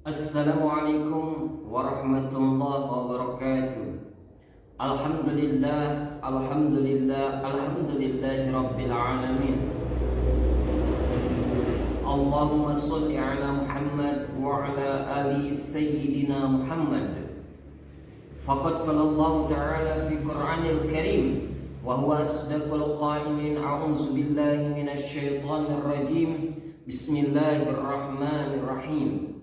Assalamualaikum warahmatullahi wabarakatuh. Alhamdulillahi rabbil alamin. Allahumma sholli ala Muhammad wa ala ali sayyidina Muhammad. Faqad qala Allah ta'ala fi Qur'anil Karim wa huwa asdaqul qailin. A'udzu billahi minasy syaithanir rajim. Bismillahirrahmanirrahim.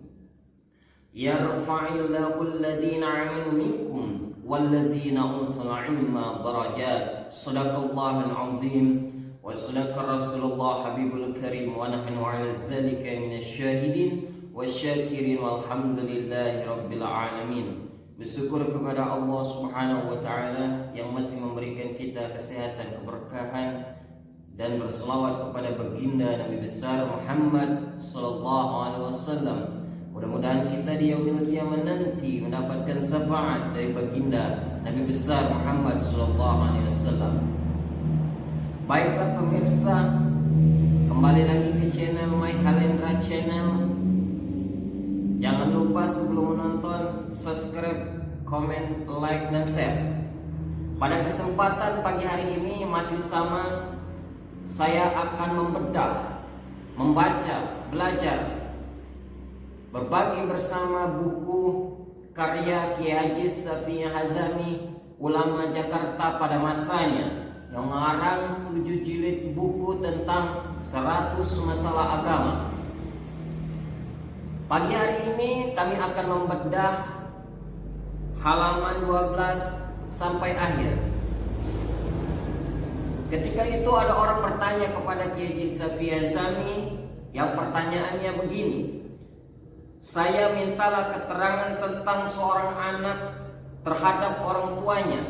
Yarfa'illahu alladhina amanu minkum walladzina utul ilma darajat. Shadaqallahul azim wa sadaqa Rasulullah habibul karim wa nahnu 'ala dzalika minasy syahidin wasyakirin walhamdulillahi rabbil alamin. Bersyukur kepada Allah Subhanahu wa taala yang masih memberikan kita kesehatan, keberkahan, dan berselawat kepada baginda Nabi besar Muhammad sallallahu alaihi wasallam. Mudah-mudahan kita di yaumil qiyamah nanti mendapatkan syafaat dari baginda Nabi besar Muhammad sallallahu alaihi wasallam. Baiklah pemirsa, kembali lagi ke channel My Halendra Channel. Jangan lupa sebelum menonton subscribe, komen, like, dan share. Pada kesempatan pagi hari ini masih sama, saya akan membedah, membaca, belajar, berbagi bersama buku karya Kiai Haji Syafi'i Hazami, ulama Jakarta pada masanya, yang mengarang 7 jilid buku tentang 100 masalah agama. Pagi hari ini kami akan membedah halaman 12 sampai akhir. Ketika itu ada orang bertanya kepada Kiai Haji Syafi'i Hazami, yang pertanyaannya begini: saya mintalah keterangan tentang seorang anak terhadap orang tuanya.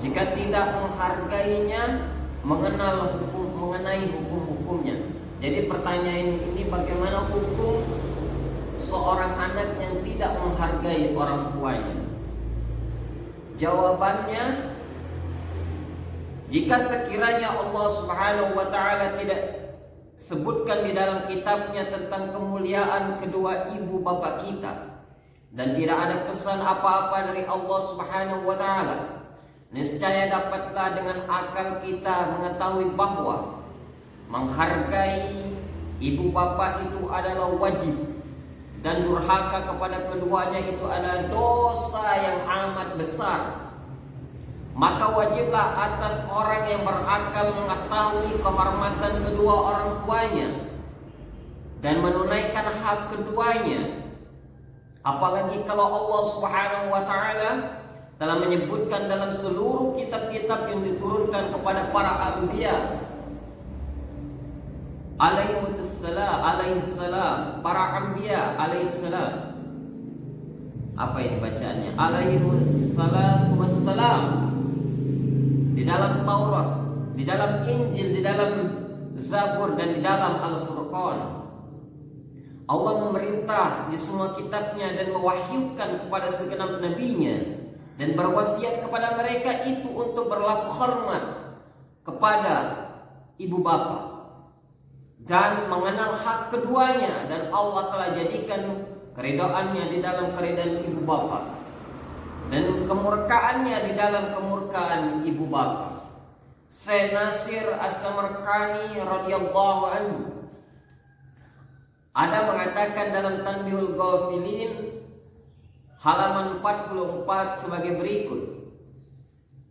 Jika tidak menghargainya, mengenai hukum-hukumnya. Jadi pertanyaan ini, bagaimana hukum seorang anak yang tidak menghargai orang tuanya? Jawabannya, jika sekiranya Allah Subhanahu wa taala tidak sebutkan di dalam kitabnya tentang kemuliaan kedua ibu bapak kita, dan tidak ada pesan apa-apa dari Allah Subhanahu wa taala, niscaya dapatlah dengan akal kita mengetahui bahwa menghargai ibu bapak itu adalah wajib, dan durhaka kepada keduanya itu adalah dosa yang amat besar. Maka wajiblah atas orang yang berakal mengetahui kehormatan kedua orang tuanya dan menunaikan hak keduanya. Apalagi kalau Allah Subhanahu wa taala telah menyebutkan dalam seluruh kitab-kitab yang diturunkan kepada para anbiya alaihissalam, para anbiya alaihissalam. Apa ini bacaannya? Alaihissalatu wassalam. Di dalam Taurat, di dalam Injil, di dalam Zabur, dan di dalam Al-Furqan, Allah memerintah di semua kitabnya dan mewahyukan kepada segenap nabinya dan berwasiat kepada mereka itu untuk berlaku hormat kepada ibu bapa dan mengenal hak keduanya, dan Allah telah jadikan keridaannya di dalam keridaan ibu bapa dan kemurkaannya di dalam kemurkaan ibu bapa. Syekh Nasir As-Samarqani radhiyallahu anhu ada mengatakan dalam Tanbihul Ghafilin halaman 44 sebagai berikut: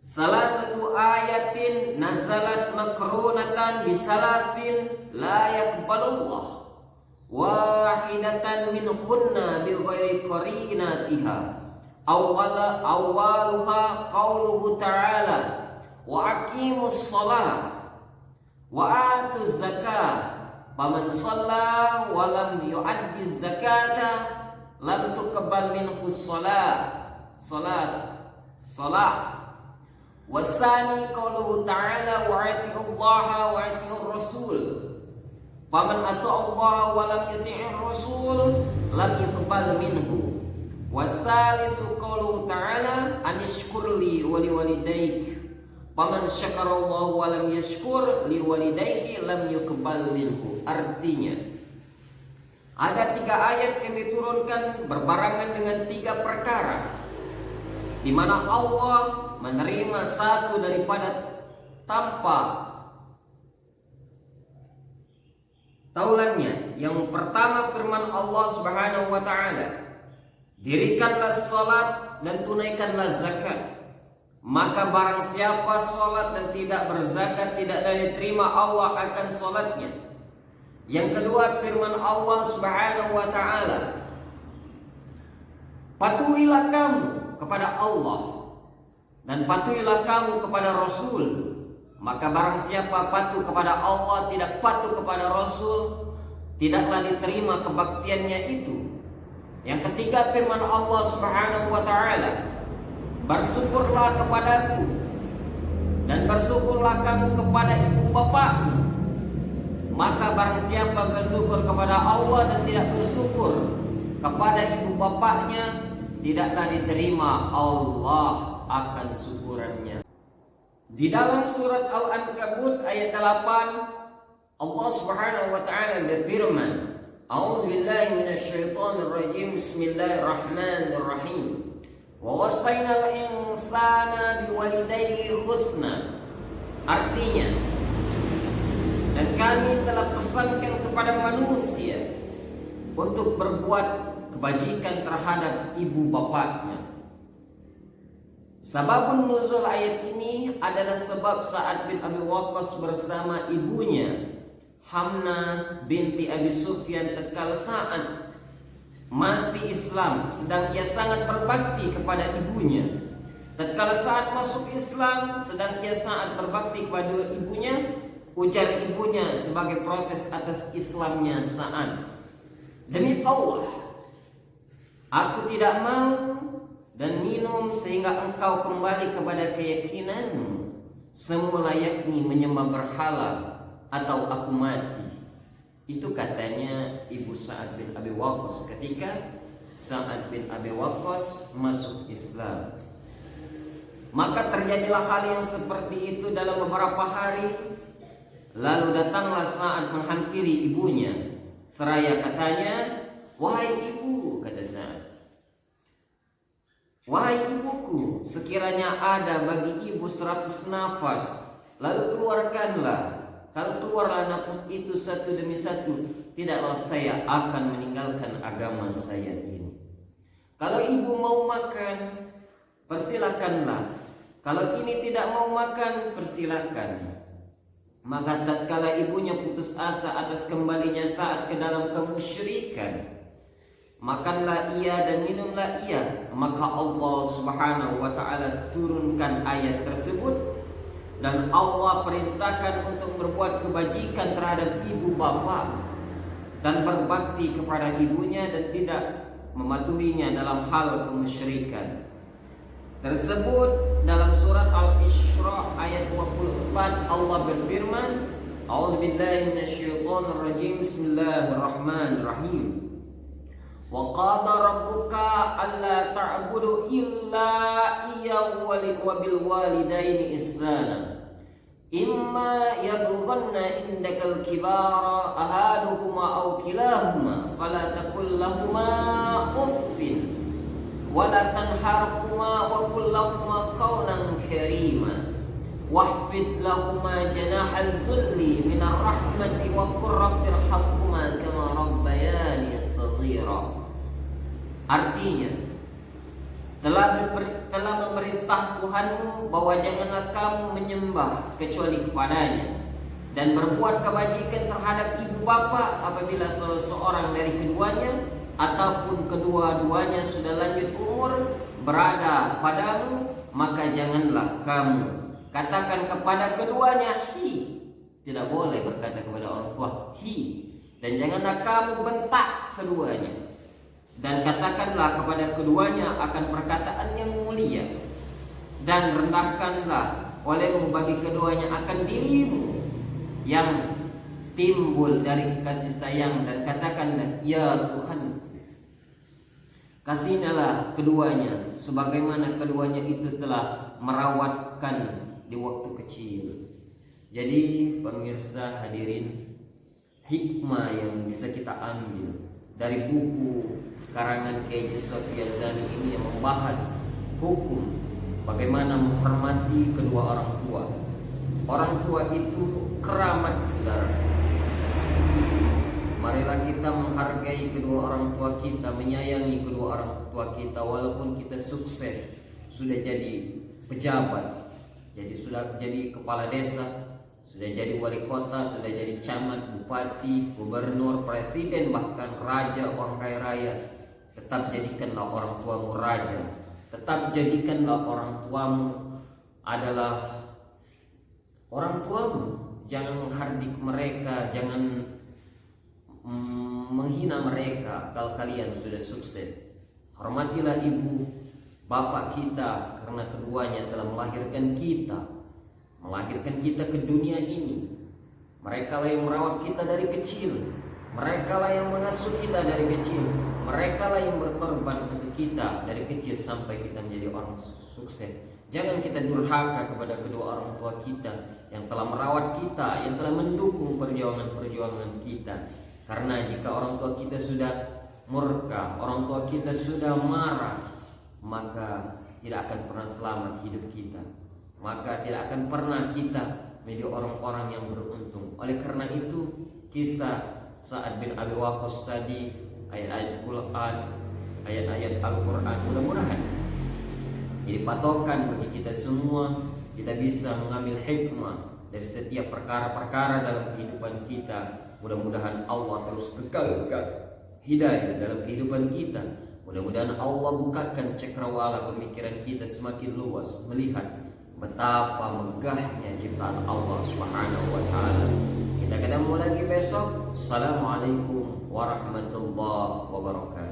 salah satu ayatin nazalat makrunatan bisalasin la yaqbalullah wahidatan minhunna bi ghairi qarinatiha. Awwaluha qauluhu ta'ala wa aqimus shalah wa atuz zakah faman shalla wa lam yu'addi zakata lam tuqbal minhu salat wasani qauluhu ta'ala wa atiullaha wa atiur rasul faman ata'allaha wa lam yuti'ir rasul lam yuqbal minhu. Wasalisu qauluhu ta'ala anishkurli wa liwalidayk faman syakarallahu wa lam yashkur liwalidayhi lam yuqbal minhu. Artinya, Ada 3 ayat yang diturunkan berbarengan dengan 3 perkara, di mana Allah menerima satu daripada tanpa taulannya. Yang pertama firman Allah Subhanahu wa taala, dirikanlah salat dan tunaikanlah zakat. Maka barang siapa salat dan tidak berzakat, tidak diterima Allah akan salatnya. Yang kedua firman Allah Subhanahu wa taala, patuhilah kamu kepada Allah dan patuhilah kamu kepada Rasul. Maka barang siapa patuh kepada Allah, tidak patuh kepada Rasul, tidaklah diterima kebaktiannya itu. Yang ketiga firman Allah Subhanahu wa taala, bersyukurlah kepadaku dan bersyukurlah kamu kepada ibu bapakmu. Maka barang siapa bersyukur kepada Allah dan tidak bersyukur kepada ibu bapaknya, tidaklah diterima Allah akan syukurannya. Di dalam surat Al-Ankabut ayat 8, Allah Subhanahu wa taala berfirman, A'udzubillahi minasyaitonir rajim. Bismillahirrahmanirrahim. Wa wasainal insana biwalidayhi husna. Artinya, dan kami telah pesankan kepada manusia untuk berbuat kebajikan terhadap ibu bapaknya. Sababun nuzul ayat ini adalah sebab Sa'ad bin Abi Waqqas bersama ibunya Hamnah binti Abi Sufyan tatkala Sa'ad masih Islam, sedang ia sangat berbakti kepada ibunya. Tatkala Sa'ad masuk Islam, sedang ia sangat berbakti kepada ibunya, ujar ibunya sebagai protes atas Islamnya Sa'ad, demi Allah, aku tidak mau dan minum sehingga engkau kembali kepada keyakinanmu semula, yakni menyembah berhala, atau aku mati. Itu katanya ibu Sa'ad bin Abi Waqqas ketika Sa'ad bin Abi Waqqas masuk Islam. Maka terjadilah hal yang seperti itu dalam beberapa hari. Lalu datanglah Sa'ad menghampiri ibunya, seraya katanya, wahai ibu, kata Sa'ad, wahai ibuku, sekiranya ada bagi ibu 100 nafas, lalu keluarkanlah. Kalau keluarlah nafas itu satu demi satu, tidaklah saya akan meninggalkan agama saya ini. Kalau ibu mau makan, persilakanlah. Kalau ini tidak mau makan, persilakan. Maka tatkala ibunya putus asa atas kembalinya Sa'ad ke dalam kemusyrikan, makanlah ia dan minumlah ia. Maka Allah Subhanahu wa taala turunkan ayat tersebut, dan Allah perintahkan untuk berbuat kebajikan terhadap ibu bapa dan berbakti kepada ibunya dan tidak mematuhinya dalam hal kemusyrikan. Tersebut dalam surat Al-Isra ayat 24, Allah berfirman, A'udzubillahi minasyaitonir rajim. Bismillahirrahmanirrahim. Wa qada rabbuka alla ta'budu illa iyyahu wa bil walidaini ihsana. Imma yablughanna indakal kibara ahaduhuma aw kilahuma fala taqul lahumā uffin wa la tanharhumā wa qul lahumā qawlan karīmā wahfid lahumā janāhal dhulli minar rahmati wa qur rabbirhamhumā kamā rabbayāni shaghīrā. Artinya, telah memerintah Tuhanmu bahwa janganlah kamu menyembah kecuali kepadanya, dan berbuat kebajikan terhadap ibu bapa apabila salah seorang dari keduanya ataupun kedua-duanya sudah lanjut umur berada padamu, maka janganlah kamu katakan kepada keduanya hi. Tidak boleh berkata kepada orang tua hi. Dan janganlah kamu bentak keduanya, dan katakanlah kepada keduanya akan perkataan yang mulia, dan rendahkanlah olehmu bagi keduanya akan dirimu yang timbul dari kasih sayang, dan katakanlah ya Tuhan, kasihilah keduanya sebagaimana keduanya itu telah merawatkan di waktu kecil. Jadi pemirsa hadirin, hikmah yang bisa kita ambil dari buku karangan Kiai Sofia Zani ini yang membahas hukum bagaimana menghormati kedua orang tua. Orang tua itu keramat, saudara. Marilah kita menghargai kedua orang tua kita, menyayangi kedua orang tua kita, walaupun kita sukses, sudah jadi pejabat, sudah jadi kepala desa, sudah jadi wali kota, sudah jadi camat, bupati, gubernur, presiden, bahkan raja, orang kaya raya. Tetap jadikanlah orang tuamu raja. Tetap jadikanlah orang tuamu adalah orang tuamu. Jangan menghardik mereka, jangan menghina mereka kalau kalian sudah sukses. Hormatilah ibu bapak kita, karena keduanya telah melahirkan kita ke dunia ini. Mereka lah yang merawat kita dari kecil, mereka lah yang mengasuh kita dari kecil, mereka lah yang berkorban untuk kita dari kecil sampai kita menjadi orang sukses. Jangan kita durhaka kepada kedua orang tua kita yang telah merawat kita, yang telah mendukung perjuangan-perjuangan kita. Karena jika orang tua kita sudah murka, orang tua kita sudah marah, maka tidak akan pernah selamat hidup kita. Maka tidak akan pernah kita menjadi orang-orang yang beruntung. Oleh karena itu, kisah Sa'ad bin Abi Waqqas tadi, ayat-ayat Quran, ayat-ayat Al-Quran, mudah-mudahan jadi patokan bagi kita semua. Kita bisa mengambil hikmah dari setiap perkara-perkara dalam kehidupan kita. Mudah-mudahan Allah terus kekalkan hidayah dalam kehidupan kita. Mudah-mudahan Allah bukakan cakrawala pemikiran kita semakin luas, melihat betapa megahnya ciptaan Allah Subhanahu wa taala. Kita ketemu lagi besok. Assalamualaikum warahmatullahi wabarakatuh.